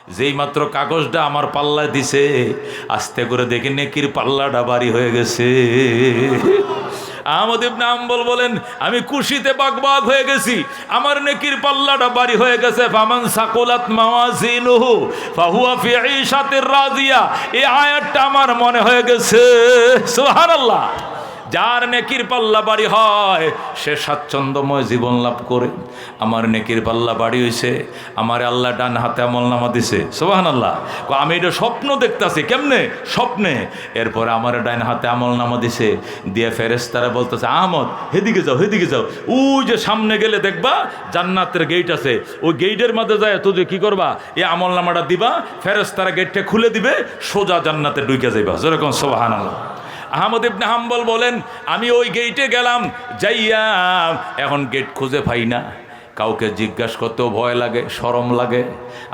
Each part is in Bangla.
যেই মাত্র কাগজটা আমার পাল্লায় দিছে, আস্তে করে দেখি নেকির পাল্লাটা ভারী হয়ে গেছে। আহমদ ইবনে হাম্বল বলেন, আমি খুশিতে বাগবাগ হয়ে গেছি, আমার নেকির পাল্লাটা ভারী হয়ে গেছে। ফামান সাকুলাত মাওয়াজিনুহু ফাহুয়া ফি ঈশাতির রাদিয়া, এই আয়াতটা আমার মনে হয়ে গেছে। সুবহানাল্লাহ। যার নেকির পাল্লা বাড়ি হয় সে স্বাচ্ছন্দ্যময় জীবন লাভ করে। আমার নেকির পাল্লা বাড়ি হয়েছে, আমার আল্লাহ ডান হাতে আমলনামা দিছে। সুবহানাল্লাহ। আমি এটা স্বপ্ন দেখতাছি। কেমনে? স্বপ্নে। এরপরে আমার ডান হাতে আমলনামা দিছে, দিয়ে ফেরেশতারা বলতেছে, আহমদ হেদিকে যাও, হেদিকে যাও, ওই যে সামনে গেলে দেখবা জান্নাতের গেট আছে, ওই গেটের মধ্যে যায় তো যে কি করবা, এই আমলনামাটা দিবা, ফেরেশতারা গেটটা খুলে দিবে, সোজা জান্নাতে ঢুকে যাইবা। যেরকম সুবহানাল্লাহ। আহমদ ইবনে হাম্বল বলেন, আমি ওই গেটে গেলাম, যাইয়া এখন গেট খুঁজে পাই না। কাউকে জিজ্ঞাসা করতেও ভয় লাগে, শরম লাগে।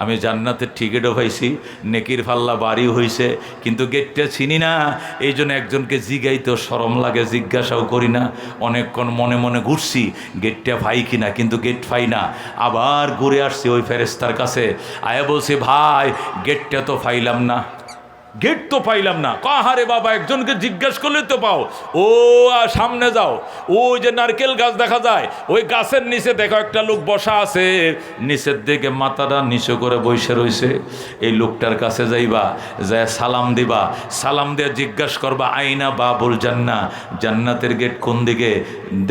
আমি জান্নাতের টিকিটও পাইছি, নেকির পাল্লা বাড়ি হয়েছে, কিন্তু গেটটা চিনি না। এই জন্য একজনকে জিগাইতেও শরম লাগে, জিজ্ঞাসাও করি না। অনেকক্ষণ মনে মনে ঘুরছি গেটটা পাই কিনা, কিন্তু গেট পাই না। আবার ঘুরে আসছি ওই ফেরেশতার কাছে, আয়া বলছি, ভাই গেটটা তো পাইলাম না, গেট তো পাইলাম না। কাহারে বাবা, একজনকে জিজ্ঞাসা করলে তো পাও। ও সামনে যাও, ওই যে নারকেল গাছ দেখা যায়, ওই গাছের নিচে দেখো একটা লোক বসা আছে, নিচের দিকে মাথাটা নিচু করে বসে রয়েছে। এই লোকটার কাছে যাইবা, যায় সালাম দিবা, সালাম দিয়ে জিজ্ঞাসা করবা, আইনা বাবুল জান্নাহ, জান্নাতের গেট কোন দিকে,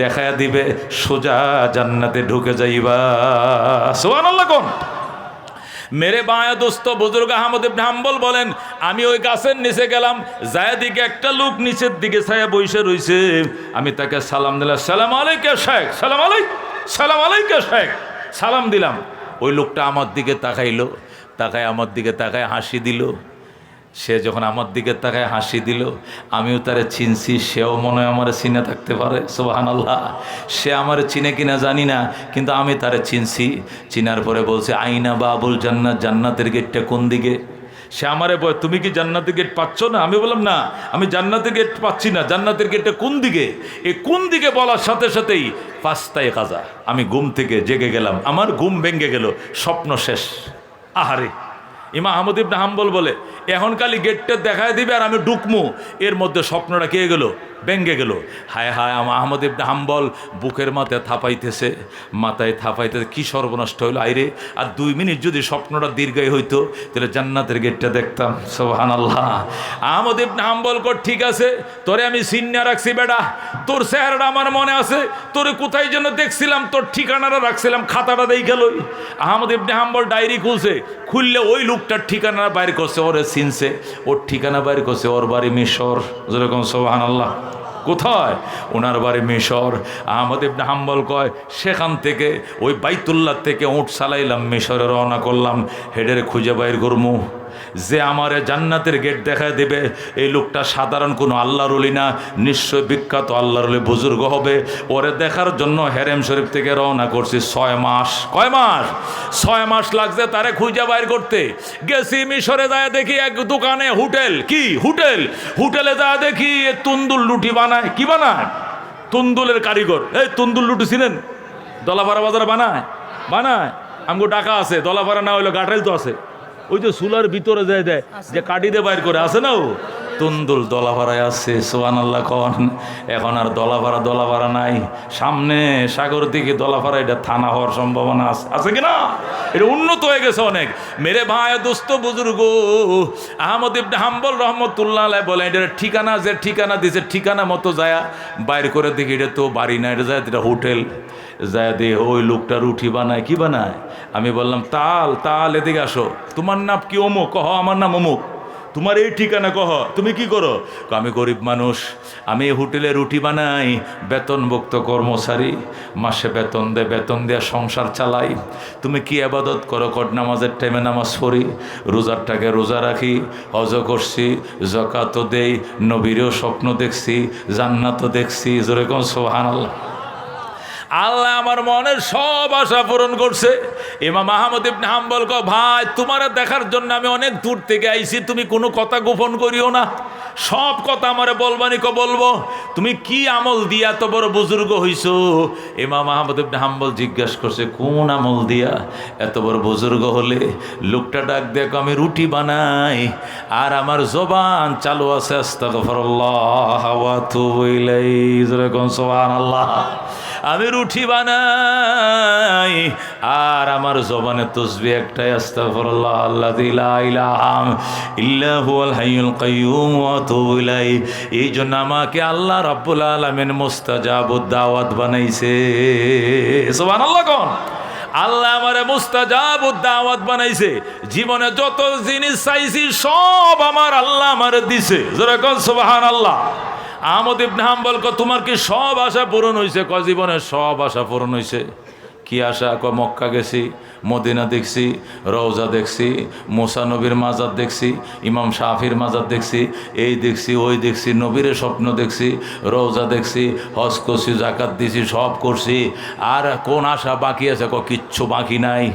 দেখায়া দিবে, সোজা জান্নাতে ঢুকে যাইবা। সুবহানাল্লাহ। কোন মেরে বায়া দোস্ত বুজুর্গ আহমদ ইবনে হাম্বল বলেন, আমি ওই গাছের নিচে গেলাম, যায় দিকে একটা লোক নিচের দিকে ছায়া বসে রয়েছে। আমি তাকে সালাম দিলাম, সালাম আলাইকা শেখ, সালাম আলাইকা, সালাম আলাইকা শেখ, সালাম দিলাম। ওই লোকটা আমার দিকে তাকাইলো, তাকায় আমার দিকে তাকায় হাসি দিল। সে যখন আমার দিকে তাকায় হাসি দিল, আমিও তারে চিনছি, সেও মনে হয় আমার চিনে থাকতে পারে। সুবহানাল্লাহ। সে আমার চিনে কিনা জানি না, কিন্তু আমি তারে চিনছি। চিনার পরে বলছে, আইনা বাবুল জান্নাত, জান্নাতের গেটটা কোন দিকে? সে আমারে বলে, তুমি কি জান্নাতের গেট পাচ্ছ না? আমি বললাম, না, আমি জান্নাতের গেট পাচ্ছি না, জান্নাতের গেটটা কোন দিকে? এই কোন দিকে বলার সাথে সাথেই পাঁচটায় কাজা, আমি ঘুম থেকে জেগে গেলাম, আমার ঘুম ভেঙে গেল, স্বপ্ন শেষ। আহারে। ইমাম আহমদ ইবনে হাম্বল বলে, এখন খালি গেটটা দেখায় দিবে আর আমি ঢুকমু, এর মধ্যে স্বপ্নটা কে গেল, ভেঙ্গে গেল। হায় হায়, আমার আহমদ ইবনে হাম্বল বুকের মাথায় থাপাইতেছে, মাথায় থাপাইতেছে, কি সর্বনষ্ট হইল। আইরে, আর 2 মিনিট যদি স্বপ্নটা দীর্ঘায়ী হইতো তাহলে জান্নাতের গেটটা দেখতাম। সুবহানাল্লাহ। আহমদ ইবনে হাম্বল কর, ঠিক আছে, তোরে আমি চিন্না রাখছি বেটা, তোর চেহারাটা আমার মনে আছে, তোরে কোথায় যেন দেখছিলাম, তোর ঠিকানাটা রাখছিলাম, খাতাটা দেখা লই। আহমদ ইবনে হাম্বল ডায়েরি খুলছে, খুললে ওই লোকটার ঠিকানা বাইর করছে, ওরে চিনছে, ওর ঠিকানা বাইর করছে, ওর বাড়ি মিশর। যেরকম সুবহানাল্লাহ। কোথায়? ওনার বাড়ি মিশর। আহমদ ইবনে হাম্বল কয়, সেখান থেকে ওই বাইতুল্লাহ থেকে উট চালাইলাম, মিশরে রওনা করলাম, হেডের খুঁজে বাইর করমু, যে আমারে জান্নাতের গেট দেখায় দেবে। এই লোকটা সাধারণ কোনো আল্লাহর ওলি না, নিশ্চয় বিখ্যাত আল্লাহর ওলি বুজুর্গ হবে। ওরে দেখার জন্য হেরেম শরীফ থেকে রওনা করছি 6 মাস। কয় মাস? 6 মাস লাগছে তারে খুঁজে বাইর করতে। গেছি মিশরে, যায় দেখি এক দোকানে, হোটেল, কি হোটেল, হোটেলে যায় দেখি তুন্দুল রুটি বানায়। কি বানায়? তুন্দুলের কারিগর। এই তুন্দুল রুটি ছিলেন? দলাপাড়া বাজারে বানায়, বানায়। আমগো টাকা আছে, দলাপাড়া না হইলো গাঠাইল তো আছে, ওই যে চুলার ভিতরে যায় দেয়, যে কাটি দিয়ে বাইর করে, আছে না ও তুন্দুল, দলাভাড়ায় আছে। সুবহানাল্লাহ। কন এখন আর দলাভাড়া নাই, সামনে সাগর দিকে দলাভাড়া, এটা থানা হওয়ার সম্ভাবনা আছে, আছে কিনা? এটা উন্নত হয়ে গেছে অনেক। মেরে ভাই দোস্ত বুজুর্গ আহমদ ইবনে হাম্বল রহমতুল্লাহ আলাইহি বলে, এটার ঠিকানা, যে ঠিকানা দিছে ঠিকানা মতো যায় বাইর করে দেখি, এটা তো বাড়ি না, এটা যায়, এটা হোটেল। যায় দে, ওই লোকটা রুটি বানায়। কি বানায়? আমি বললাম, তাল এদিকে আসো, তোমার নাম কি? অমুক। কহ, আমার নাম অমুক। তোমার এই ঠিকানা? কহ, তুমি কি করো? আমি গরিব মানুষ, আমি হোটেলে রুটি বানাই, বেতনভুক্ত কর্মচারী, মাসে বেতন দেয়া সংসার চালাই। তুমি কি ইবাদত করো? কট নামাজের টাইমে নামাজ পড়ি, রোজার টাকে রোজা রাখি, হজ করছি, যাকাতও দেই, নবীরও স্বপ্ন দেখছি, জান্নাতও দেখছি। জোরে কোন সুবহানাল্লাহ। আল্লাহ আমার মনের সব আশা পূরণ করছে। ইমাম আহমদ ইবনে হাম্বল কয়, ভাই তোমারে দেখার জন্য আমি অনেক দূর থেকে আইছি, তুমি কোনো কথা গোপন করিও না। সব কথা আমারে বলবানি কো বলবো। তুমি কি আমল দিয়া এত বড় বুজুর্গ হইছো? ইমাম আহমদ ইবনে হাম্বল জিজ্ঞাসা করছে, কোন আমল দিয়া এত বড় বুজুর্গ হলে? লোকটা ডাক দেখো, আমি রুটি বানাই আর আমার জবান চালু আছে আস্তাগফিরুল্লাহ ওয়া আতুবু ইলাইহি, সুবহানাল্লাহ। আমি রুটি বানাই আর আমার জবানে তসবিহ একটাই, আস্তাগফিরুল্লাহ আল্লাযী লা ইলাহা ইল্লা হুয়াল হাইয়ুল কাইয়্যুম ওয়া আতুবু ইলাইহি। এই জন্য আমাকে আল্লাহ রাব্বুল আলামিন মুস্তাজাবুদ দাওয়াত বানাইছে। সুবহানাল্লাহ কোন? আল্লাহ আমারে মুস্তাজাবুদ দাওয়াত বানাইছে। জীবনে যত জিনিস চাইছি সব আমার আল্লাহ আমারে দিছে। জোরে কোন সুবহানাল্লাহ। আহমদ ইবনে হাম্বল কয়, তোমার কি সব আশা পূরণ হয়েছে? কয়, জীবনে সব আশা পূরণ হয়েছে। কি আশা? কয়, মক্কা গেছি, মদিনা দেখছি, রওজা দেখছি, মুসা নবীর মাজার দেখছি, ইমাম শাফির মাজার দেখছি, এই দেখছি ওই দেখছি, নবীর স্বপ্ন দেখছি, রওজা দেখছি, হজ করছি, জাকাত দিছি, সব করছি। আর কোন আশা বাকি আছে? কয়, কিচ্ছু বাকি নাই।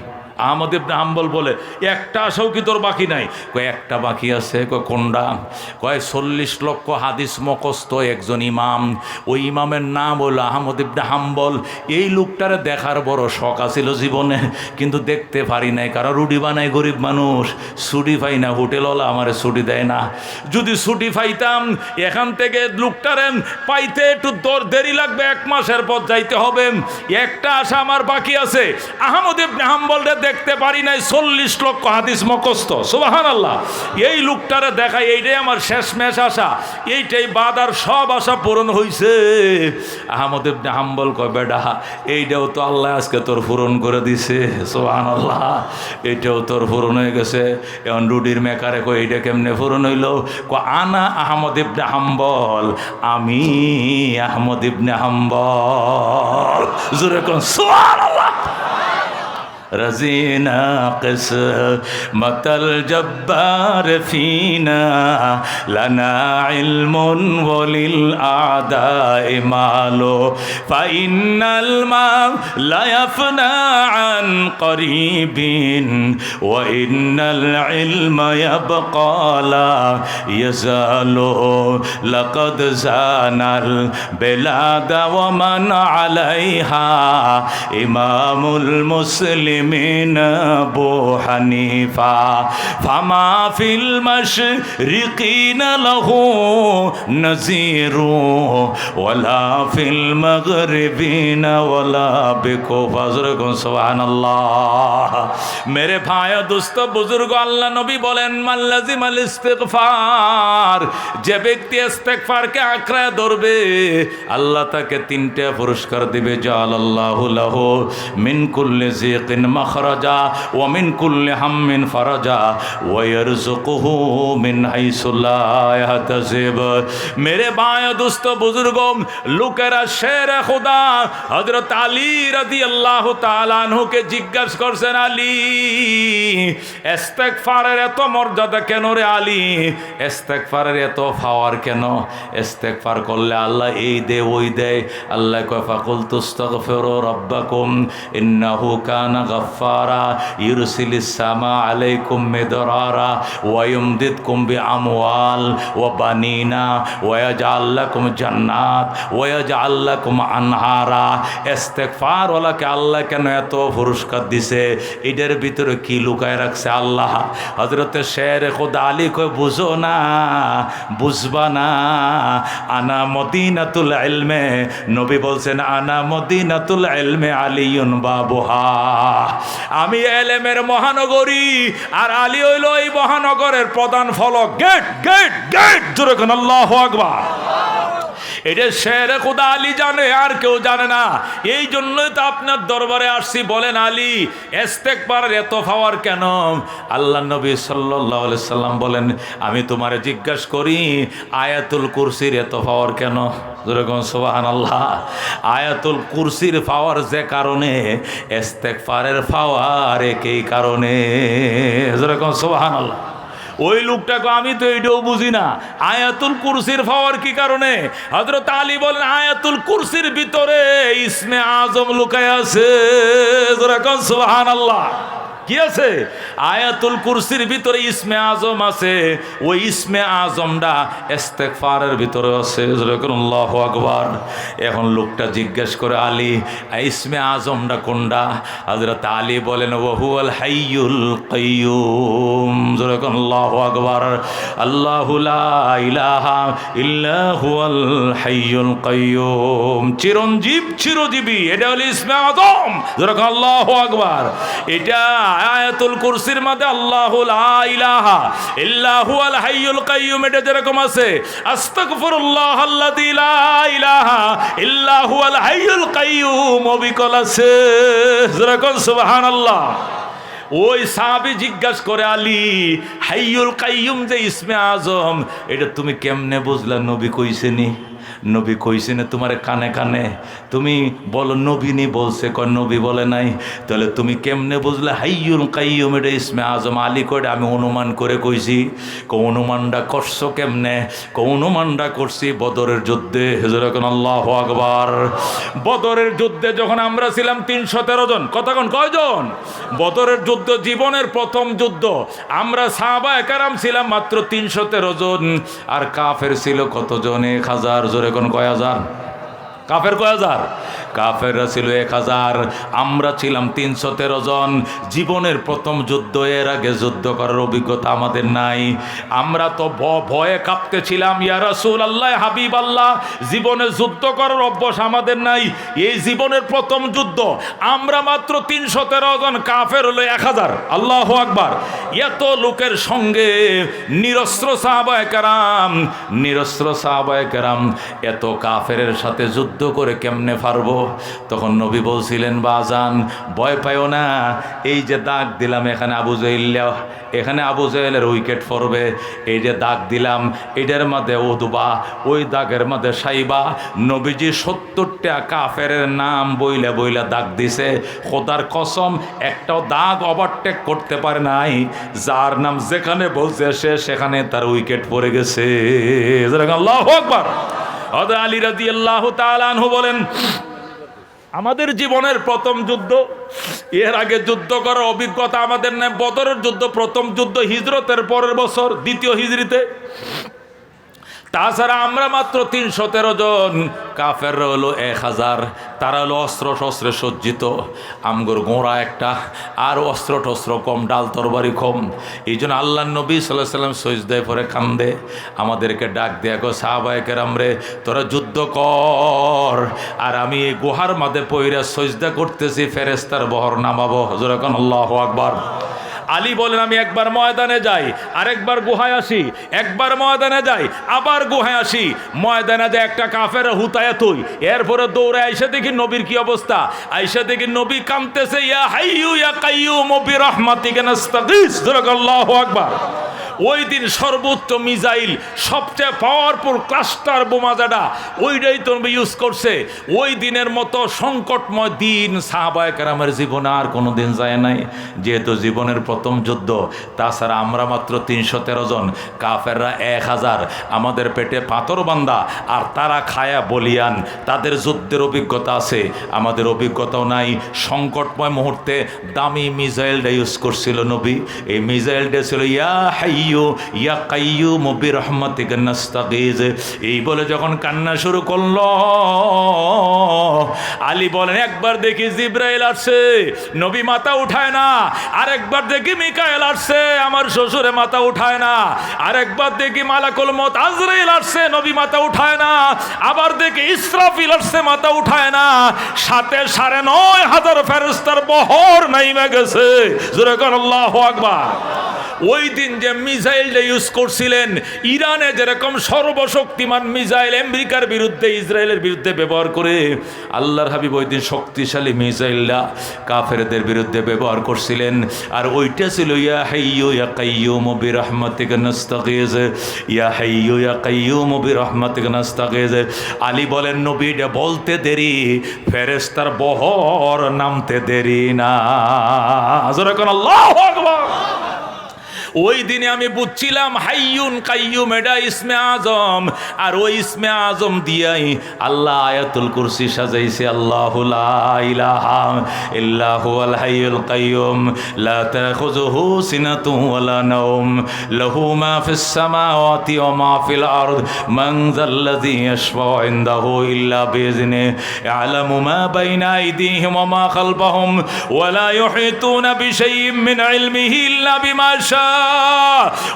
আহমদ ইবনে হাম্বল বলে, একটা আশাও কি তোর বাকি নাই? কয়, একটা বাকি আছে। কয়, কোনটা? কয়, 40 লক্ষ হাদিস মুখস্থ একজন ইমাম, ওই ইমামের নাম হলো আহমদ ইবনে হাম্বল। এই লোকটারে দেখার বড় শখ আছিল জীবনে, কিন্তু দেখতে পারি নাই। কারণ রুটি বানায় গরিব মানুষ, ছুটি পাই না, হোটেলওয়ালা আমারে ছুটি দেয় না। যদি ছুটি পাইতাম, এখান থেকে লোকটারে পাইতে একটু দেরি লাগবে, 1 মাসের পর যাইতে হবে। একটা আশা আমার বাকি আছে, আহমদ ইবনে হাম্বল দেখতে পারি নাই, 40 লক্ষ হাদিস মুখস্থ। সুবহানাল্লাহ। এই লোকটারে দেখাই, এইটাই আমার শেষমেশ আশা, এইটাই বাদ, আর সব আশা পূরণ হইছে। আহমদ ইবনে হাম্বল কয়, বেডা এইটাও তো আল্লাহ আজকে তোর পূরণ করে দিছে। সুবহানাল্লাহ। এইটাও তোর পূরণ হয়ে গেছে। এখন রুডির মেকারে কয়, এইটা কেমনে পূরণ হইল? কয়, আনা আহমদ ইবনে হাম্বল, আমি আহমদ ইবনে হাম্বল। জোরে কোন সুবহানাল্লাহ। رزينا قسمة الجبار فينا لنا علم وللأعداء مال فإن الماء لا يفنى عن قريب وإن العلم يبقى لا يزال لقد زان البلاد ومن عليها إمام المسلمين من أبو حنيفة فما في المشرقين له نذير ولا في المغربين ولا بكفر। سبحان الله। मेरे भाई दोस्त बुजुर्ग, আল্লাহ নবী বলেন, মান লাজিমাল ইস্তিগফার, যে ব্যক্তি ইস্তিগফারকে আঁকড়ে ধরবে আল্লাহ তাকে 3টা পুরস্কার দিবে। জাআলাল্লাহু লাহু মিন কুল্লি যিকিন মাখরাজা ওয়া মিন কুল্লি হাম্মিন ফারাজা ওয়া ইয়ারযুকুহু মিন হাইসু লা ইয়াহতাসিব। মেরে ভাই দোস্ত বুজুর্গ, লোকেরা শেরে খোদা হযরত আলী রাদিয়াল্লাহু তাআলা আনহুকে জিজ্ঞাসা করছেন, আলী ইস্তিগফারের এত মর্যাদা কেন রে আলী? ইস্তিগফারের এত পাওয়ার কেন? ইস্তিগফার করলে আল্লাহ এই দে ওই দেয়। আল্লাহ কয়, ফাকুলতু আস্তাগফিরু রাব্বাকুম ইন্নাহু কানা গাফফারা ইউরসিলিস সামা আলাইকুম মিদরারা ওয়া ইউমদিদকুম বিআমওয়াল ওয়া বানিনা ওয়া ইয়াজআল লাকুম জান্নাত ওয়া ইয়াজআল লাকুম আনহারা। ইস্তিগফার ওয়ালাকে আল্লাহ কেন এত পুরস্কার দিছে? এটার ভিতরে কি লুকায় রাখছে আল্লাহ? হযরতে শেরে খোদা আলী কয়, বুঝো না, বুঝবা না। আনা মদিনাতুল ইলমে, নবী বলছেন, আনা মদিনাতুল ইলমে আলিয়ুন বাবুহা, আমি এলেমের মহানগরী আর আলী হইল এই মহানগরের প্রধান ফলক। Gate gate gate. জোরে কোন আল্লাহু আকবার। এটা শেরে খোদা আলী জানে, আর কেউ জানে না। এই জন্যই তো আপনার দরবারে আসছি। বলেন আলী, ইস্তিগফারের এত পাওয়ার কেন? আল্লাহ নবী সাল্লাল্লাহু আলাইহি সাল্লাম বলেন, আমি তোমারে জিজ্ঞাসা করি, আয়াতুল কুরসির এত পাওয়ার কেন? যেরকম সুবহানাল্লাহ। আয়াতুল কুরসির পাওয়ার যে কারণে, ইস্তিগফারের পাওয়ার একই কারণে। যেরকম সুবহানাল্লাহ। ওই লোকটাকে আমি তো এইটাও বুঝি না, আয়াতুল কুরসির পাওয়ার কি কারণে? হযরত আলী বলেন, আয়াতুল কুরসির ভিতরে ইসমে আজম লুকায় আছে। যেরকম সুবহানাল্লাহ। কি আছে? আয়াতুল কুরসির ভিতরে ইসমে আজম আছে, ওই ইসমে আজমটা ইস্তেগফারের ভিতরে আছে। আল্লাহু আকবার। এখন লোকটা জিজ্ঞেস করে, আলী ইসমে আজমটা কোনটা? হযরত আলী বলেন, ওয়া হুয়াল হাইয়ুল কাইয়্যুম। আল্লাহু আকবার। আল্লাহু লা ইলাহা ইল্লা হুয়াল হাইয়ুল কাইয়্যুম, চিরজীবী, এটা হলো ইসমে আজম। আল্লাহু আকবার। এটা আয়াতুল কুরসির মধ্যে আল্লাহু লা ইলাহা ইল্লা হুয়াল হাইয়ুল কাইয়্যুম এটা যেরকম আছে, আস্তাগফিরুল্লাহ আল্লাযী লা ইলাহা ইল্লা হুয়াল হাইয়ুল কাইয়্যুম অবিকল আছে। যেরকম সুবহানাল্লাহ। ওই সাহাবী জিজ্ঞাসা করে, আলী হাইয়ুল কাইয়্যুম যে ইসমে আজম, এটা তুমি কেমনে বুঝলা? নবী কইছেনি? নবী কইছেনে তোমার কানে কানে? তুমি বলো নবী নি বলছে, কয় নবী বলে নাই। তাহলে তুমি কেমনে বুঝলে হাইয়ুল কাইয়্যুম এটা ইসমে আজম? আলী কয়, আমি অনুমান করে কইছি। অনুমানটা করছো কেমনে? অনুমানটা করছি বদরের যুদ্ধে। আল্লাহু আকবার। বদরের যুদ্ধে যখন আমরা ছিলাম 313 জন, কতক্ষণ কয়জন? বদরের যুদ্ধ জীবনের প্রথম যুদ্ধ। আমরা সাহাবায়ে কেরাম ছিলাম মাত্র 313 জন, আর কাফের ছিল কতজন? 1000। জোরে কোন কয় হাজার? কাফের কয় হাজার? কাফেররা ছিল 1000, আমরা ছিলাম 313 জন। জীবনের প্রথম যুদ্ধ, এর আগে যুদ্ধ করার অভিজ্ঞতা আমাদের নাই। আমরা তো ভয়ে কাঁপতেছিলাম, ইয়া রাসূলুল্লাহ, হাবিব আল্লাহ, জীবনে যুদ্ধ করার অভ্যাস আমাদের নাই। এই জীবনের প্রথম যুদ্ধ, আমরা মাত্র 313 জন, কাফের হলো 1000। আল্লাহু আকবার। এত লোকের সঙ্গে নিরস্ত্র সাহাবায়ে কেরাম, এত কাফেরের সাথে যুদ্ধ করে কেমনে পারবো? তখন নবী বলছিলেন, বাজান ভয় পাইও না, এই যে দাগ দিলাম এখানে আবু জাহেলের উইকেট পড়বে। এই যে দাগ দিলাম, এটার মধ্যে ওদুবা, ওই দাগের মধ্যে সাইবা। নবীজি 70টা কাফের নাম বইলা দাগ দিছে। খোদার কসম, একটাও দাগ ওভারটেক করতে পারে নাই। যার নাম যেখানে বলছে সেখানে তার উইকেট পড়ে গেছে। আল্লাহু আকবার। হযরত আলী রাদিয়াল্লাহু তাআলা আনহু বলেন, আমাদের জীবনের প্রথম যুদ্ধ, এর আগে যুদ্ধ করার অভিজ্ঞতা আমাদের নেই। বদরের যুদ্ধ প্রথম যুদ্ধ, হিজরতের পরের বছর, দ্বিতীয় হিজরিতে। তাছাড়া আমরা মাত্র 313 জন, কাফের হলো 1000। তারা হলো অস্ত্র শস্ত্রে সজ্জিত, আমগর গোঁড়া একটা, আর অস্ত্র টস্ত্র কম, ডাল তরবারি কম। এই জন্য আল্লাহ নবী সাল্লাল্লাহু আলাইহি ওয়াসাল্লাম সজদায় পরে কান্দে, আমাদেরকে ডাক দেয়া, গো সাহাবায়ে কেরাম রে, তোরা যুদ্ধ কর, আর আমি এই গুহার মধ্যে পইরা সজদা করতেছি, ফেরেশতার বহর নামাবো। হুজুর কোন আল্লাহু আকবার। আলী বলেন, আমি একবার ময়দানে যাই, আরেকবার গুহায় আসি, একবার ময়দানে যাই, আবার গুহায় আসি। ময়দানে যায় একটা কাফের হুতায়া তুই, এরপরে দৌড়ে আইসা দেখি নবীর কি অবস্থা। আইসা দেখি নবী কাঁদতেছে, ইয়া হাইয়ু ইয়া কাইয়্যুম বিরহমাতিকা নাস্তাগীস। আল্লাহু আকবার। ওই দিন সর্বোচ্চ মিসাইল, সবচেয়ে পাওয়ারফুল ক্লাস্টার বোমা যেটা, ওইটাই তো ইউজ করছে। ওই দিনের মতো সংকটময় দিন সাহাবায়ে কেরামের জীবনে আর কোনো দিন যায় নাই, যেহেতু জীবনের প্রথম যুদ্ধ। তাছাড়া আমরা মাত্র 313 জন, কাফেররা 1000। আমাদের পেটে পাথর বান্ধা, আর তারা খায়া বলিয়ান। তাদের যুদ্ধের অভিজ্ঞতা আছে, আমাদের অভিজ্ঞতাও নাই। সংকটময় মুহূর্তে দামি মিসাইলটা ইউজ করছিল নবী। এই মিসাইলটা ছিল ইয়া হাইয়্যু ইয়া কাইয়্যুম বিরহমাতিকা নাস্তাগীজ। এই বলে যখন কান্না শুরু করলো, আলী বলেন, একবার দেখি জিবরাইল আসছে, নবী মাথা উঠায় না। আরেকবার দেখি মিকাইল আসছে, আমার শ্বশুরে মাথা উঠায় না। আরেকবার দেখি মালাকুল মউত আজরাইল আসছে, নবী মাথা উঠায় না। আবার দেখি ইসরাফিল আসছে, মাথা উঠায় না। সাথে 9500 ফেরেশতার বহর নাইমা গেছে। জোরে কোন আল্লাহু আকবার। ওই দিন যে মিসাইলটা ইউজ করছিলেন, ইরানে যেরকম সর্বশক্তিমান মিসাইল আমেরিকার বিরুদ্ধে, ইসরায়েলের বিরুদ্ধে ব্যবহার করে, আল্লাহর হাবিব ওই দিন শক্তিশালী মিসাইলটা কাফেরদের বিরুদ্ধে ব্যবহার করছিলেন। আর ওইটা ছিল ইয়া হাইয়্যু ইয়া কাইয়্যুম বিরহমাতিকা নাস্তাগীজ, ইয়া হাইয়্যু ইয়া কাইয়্যুম বিরহমাতিকা নাস্তাগীজ। আলী বলেন, নবী এটা বলতে দেরি, ফেরেশতার বহর নামতে দেরি না। জোরে কোন আল্লাহু আকবার। ওই দিনে আমি বুঝছিলাম হাইয়ুন কাইয়ুম এটা ইসমে আজম, আর ওই ইসমে আজম দিয়াই আল্লাহ আয়াতুল কুরসি সাজাইছে। আল্লাহু লা ইলাহা ইল্লা হুয়াল হাইয়ুল কাইয়ুম লা তাখুযুহু সিনাতুন ওয়ালা নাওম লাহু মা ফিস সামাওয়াতি ওয়া মা ফিল আরদ মান যাল্লাযী ইয়াশফাউ ইনদাহু ইল্লা বিইذনিহি ইয়ালামু মা বাইনা আইদিহিম ওয়া মা খালফাহুম ওয়া লা ইউহিতুনা বিশাইইন মিন ইলমিহি ইল্লা বিমা শাআ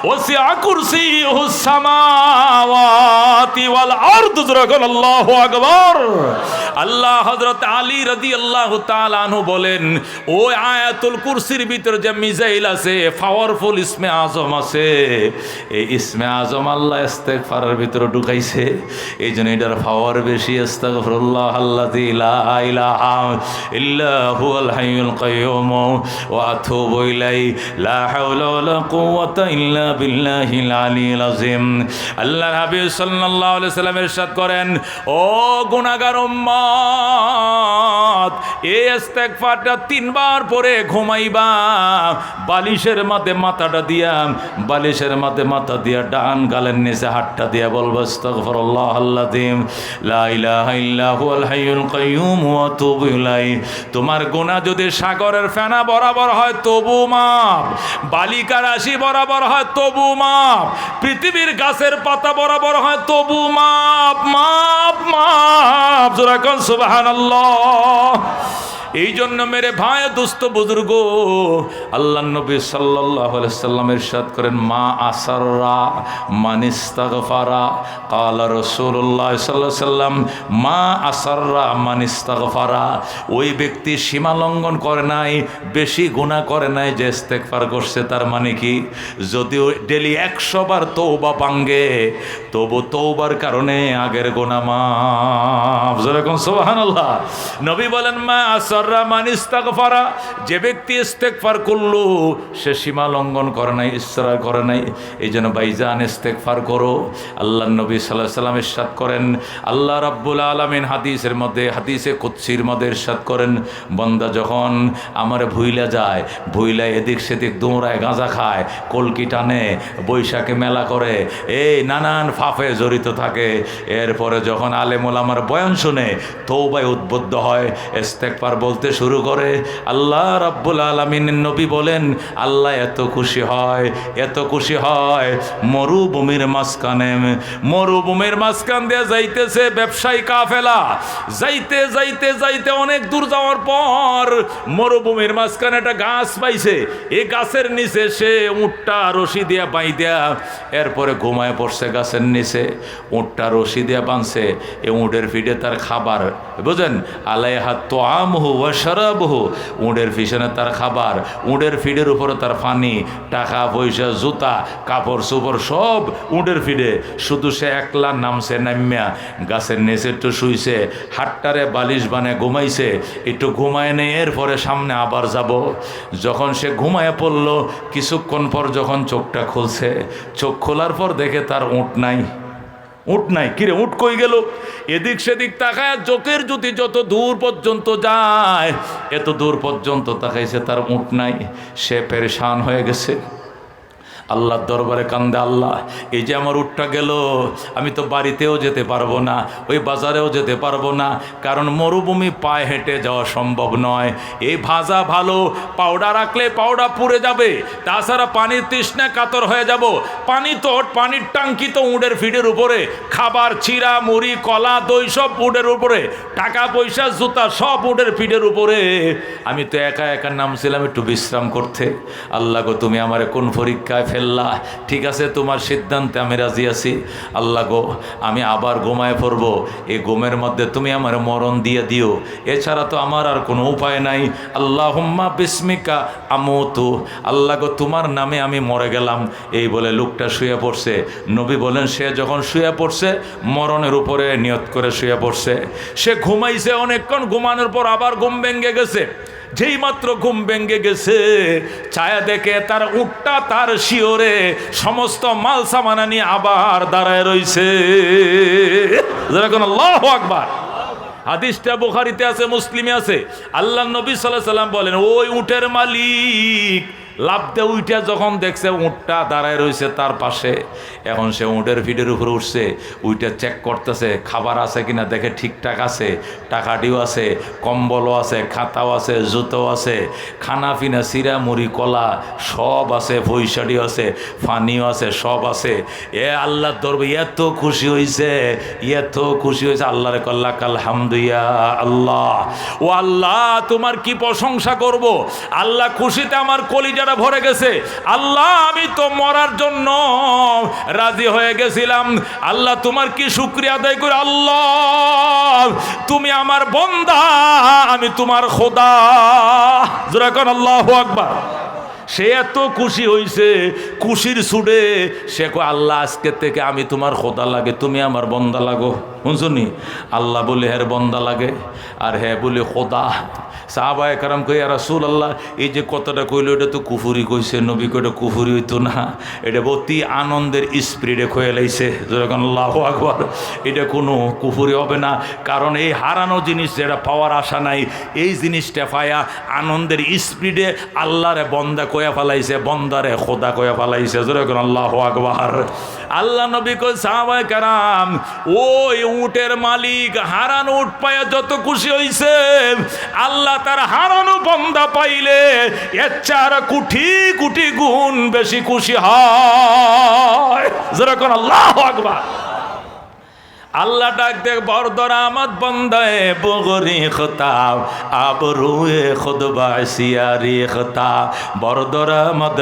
ওয়াসি'a কুরসিয়ুহুস সামাওয়াতি ওয়াল আরদ। আল্লাহু আকবার। আল্লাহ হযরত আলী রাদিয়াল্লাহু তাআলা আনহু বলেন, ওই আয়াতুল কুরসির ভিতর যে মিজাইল আছে, পাওয়ারফুল ইসমে আজম আছে, এই ইসমে আজম আল্লাহ ইস্তেগফারের ভিতরে ঢুকাইছে, এই জন্য এটার পাওয়ার বেশি। আস্তাগফিরুল্লাহ আল্লাযী লা ইলাহা ইল্লা হুয়াল হাইয়ুল কাইয়ুম ওয়া আতুবু ইলাইহি লা হাওলা ওয়ালা কুওয়াতা ইল্লা বিল্লাহিল আলিয়্যিল আযীম। আল্লাহর হাবিব সাল্লাল্লাহু আলাইহি ওয়াসাল্লাম ইরশাদ করেন, ও গুনাহগার উম্মত, এই ইস্তেগফারটা 3 বার পরে ঘুমাইবা। বালিশের মাঝে মাথাটা দিয়া, বালিশের মাঝে মাথা দিয়া ডান গালের নিচে হাতটা দিয়া বলবো আস্তাগফিরুল্লাহ আল্লাযীম লা ইলাহা ইল্লা হুয়াল হাইয়ুল কাইয়ুম ওয়া আতুবু ইলাইহি। তোমার গুনাহ যদি সাগরের ফেনা বরাবর হয় তবু মাপ, বালিকা রাশি বরাবর হয় তবু মাপ, পৃথিবীর গাছের পাতা বরাবর হয় তবু মাপ, মাপ মাপ। জোরে কোন সুবহানাল্লাহ। এই জন্য মেরে ভাই দোস্ত বুজুর্গ, আল্লাহ নবী সাল্লাল্লাহু আলাইহি সাল্লাম ইরশাদ করেন, মা আসাররা মান ইস্তাগফারা। ক্বালা রাসূলুল্লাহ সাল্লাল্লাহু আলাইহি সাল্লাম, মা আসাররা মান ইস্তাগফারা। ওই ব্যক্তি সীমা লঙ্ঘন করে নাই, বেশি গুনাহ করে নাই, যে ইস্তেগফার করছে। তার মানে কি, যদিও ডেলি 100 বার তওবা ভাঙ্গে, তবু তওবার কারণে আগের গুনাহ মাফ। যেরকম সুবহানাল্লাহ। নবী বলেন, মা আসাররা মান ইস্তাগফারা, যে ব্যক্তি ইস্তেগফার করলো সে সীমা লঙ্ঘন করে নাই, ইসরার করে নাই। এই জন্য ভাইজান ইস্তেগফার করো। আল্লাহ নবী সাল্লাল্লাহু আলাইহি সাল্লাম ইরশাদ করেন, আল্লাহ রাব্বুল আলামিন হাদিসের মধ্যে, হাদিসে কুদসির মধ্যে ইরশাদ করেন, বান্দা যখন আমারে ভুইলা যায়, ভুইলা এদিক সেদিক দৌড়ায়, গাঁজা খায়, কলকি টানে, বৈশাখে মেলা করে, এই নানান ফাফে জড়িত থাকে, এরপরে যখন আলেম ওলামার বয়ান শুনে তওবায় উদ্বুদ্ধ হয়, ইস্তেগফার বলতে শুরু করে, আল্লাহ রাব্বুল আলামিনের নবী বলেন, আল্লাহ এত খুশি হয়, এত খুশি হয়, মরুভূমির মাঝখানে, মরুভূমির মাঝখান দিয়ে যাইতেছে ব্যবসায়ী কাফেলা, যাইতে যাইতে যাইতে অনেক দূর যাওয়ার পর মরুভূমির মাঝখানে একটা গাছ পাইছে। এই গাছের নিচে সে উটটা রশি দিয়া বাইদ্যা, এরপরে ঘুমায় পড়ছে গাছের নিচে। উটটা রশি দিয়া বাঁধছে, এই উটের ফিডে তার খাবার, বুঝেন, আলাইহা তোআমহু ওয়া শারাবহু, উটের পিছনে তার খাবার, উটের ফিডের উপরে তার পানি, টাকা পয়সা, জুতা, কাপড় চোপড় সব উটের ফিডে। শুধু সে একলা নামছে, নামিয়া গাছের নিচে একটু শুইছে, হাতটারে বালিশ বানায় ঘুমাইছে, একটু ঘুমায় নেই, এরপরে সামনে আবার যাব। যখন সে ঘুমায় পড়ল, কিছুক্ষণ পর যখন চোখটা খুলছে, চোখ খোলার পর দেখে তার উট নাই। উট নাই, কিরে উট কই গেল? এদিক সেদিক তাকায়, চোখের জ্যোতি যত দূর পর্যন্ত যায়, এত দূর পর্যন্ত তাকাইছে, তার উট নাই। সে পেরেশান হয়ে গেছে, আল্লাহর দরবারে কান্দে, আল্লাহ এই যে আমার উটটা গেল, আমি তো বাড়িতেও যেতে পারবো না, ওই বাজারেও যেতে পারবো না, কারণ মরুভূমি পায়ে হেঁটে যাওয়া সম্ভব নয়। এই ভাজা ভালো, পাউডার রাখলে পাউডার পুড়ে যাবে, তাছাড়া পানির তৃষ্ণা কাতর হয়ে যাব। পানি তো, পানির টাঙ্কি তো উটের ফিডের উপরে, খাবার, চিরা, মুড়ি, কলা, দই সব উটের উপরে, টাকা পয়সা, জুতা সব উটের ফিডের উপরে। আমি তো একা একা নামছিলাম একটু বিশ্রাম করতে। আল্লাহ গো, তুমি আমারে কোন পরীক্ষায় ফেললা? ঠিক আছে, তোমার সিদ্ধান্তে আমি রাজি আছি। আল্লাহ গো, আমি আবার ঘুমায় পড়বো, এই ঘুমের মধ্যে তুমি আমার মরণ দিয়ে দিও, এছাড়া তো আমার আর কোনো উপায় নাই। আল্লাহুম্মা বিসমিকা আমুতু, আল্লাহ গো তোমার নামে আমি মরে গেলাম। এই বলে লোকটা শুয়ে পড়ছে। নবী বলেন, সে যখন শুয়ে পড়ছে, মরণের উপরে নিয়ত করে শুয়ে পড়ছে। সে ঘুমাইছে অনেকক্ষণ, ঘুমানোর পর আবার ঘুম ভেঙে গেছে। যেই মাত্র ঘুম ভেঙে গেছে, ছায়া দেখে তার উটটা তার শিওরে সমস্ত মাল সামানা নিয়ে আবার দাঁড়ায় রইছে। আল্লাহু আকবার। হাদিসটা বুখারীতে আছে, মুসলিমে আছে। আল্লাহ নবী সাল্লাল্লাহু আলাইহি সাল্লাম বলেন, ওই উটের মালিক লাফ দিয়ে উইটা যখন দেখছে উঁটটা দাঁড়ায় রয়েছে তার পাশে, এখন সে উঁটের ফিটের উপরে উঠছে, উইটা চেক করতেছে খাবার আছে কিনা, দেখে ঠিকঠাক আছে, টাকাটিও আছে, কম্বলও আছে, খাতাও আছে, জুতো আছে, খানা পিনা সিরা মুড়ি কলা সব আছে, পয়সাটিও আছে, ফানিও আছে, সব আছে। এ আল্লাহ দরবে এত খুশি হয়েছে, এত খুশি হয়েছে, আল্লাহরে কল্লা আলহামদুলিল্লাহ আল্লাহ, ও আল্লাহ তোমার কি প্রশংসা করব, আল্লাহ খুশিতে আমার কলিজাটা ভরে গেছে। আল্লাহ আমি তো মরার জন্য রাজি হয়ে গেছিলাম, আল্লাহ তোমার কি শুকরিয়া আদায় করে, আল্লাহ তুমি আমার বান্দা, আমি তোমার খোদা। জোরে কোন আল্লাহু আকবার। সে এত খুশি হইছে, খুশির ছুটে সে কয় আল্লাহ আজকে থেকে আমি তোমার খোদা লাগে, তুমি আমার বন্দা লাগো। বুঝুনি, আল্লাহ বলে হ্যাঁ বন্দা লাগে, আর হ্যাঁ বলে খোদা। সাহাবায়ে কেরাম কই ইয়া রাসূলুল্লাহ, এই যে কথাটা কইলো এটা তো কুফুরি কইছে, নবী কই এটা কুফুরি হইতো না, এটা অতি আনন্দের স্পিরিটে কয়ে লাইছে। যখন আল্লাহু আকবার, এটা কোনো কুফুরি হবে না, কারণ এই হারানো জিনিস যেটা পাওয়ার আশা নাই, এই জিনিসটা পায়া আনন্দের স্পিরিটে আল্লাহরে বন্দা কয়া ফেলাইছে, বন্দারে খোদা কয়া ফেলাইছে। যখন আল্লাহু আকবার। আল্লাহ নবী কই সাহাবায়ে কেরাম, ওই উটের মালিক হারানো উট পায়া যত খুশি হইছে, আল্লাহ তার হারানো বান্দা পাইলে এর চার কোটি কোটি গুণ বেশি খুশি হয়। যেরকম আল্লাহু আকবার। আল্লাহ ডাক দেখ বরদর আমদ বন্দায়ে বগরি খতাব আবরুয়ে খুদ বাসিয়ারি খতা বরদর আমদ।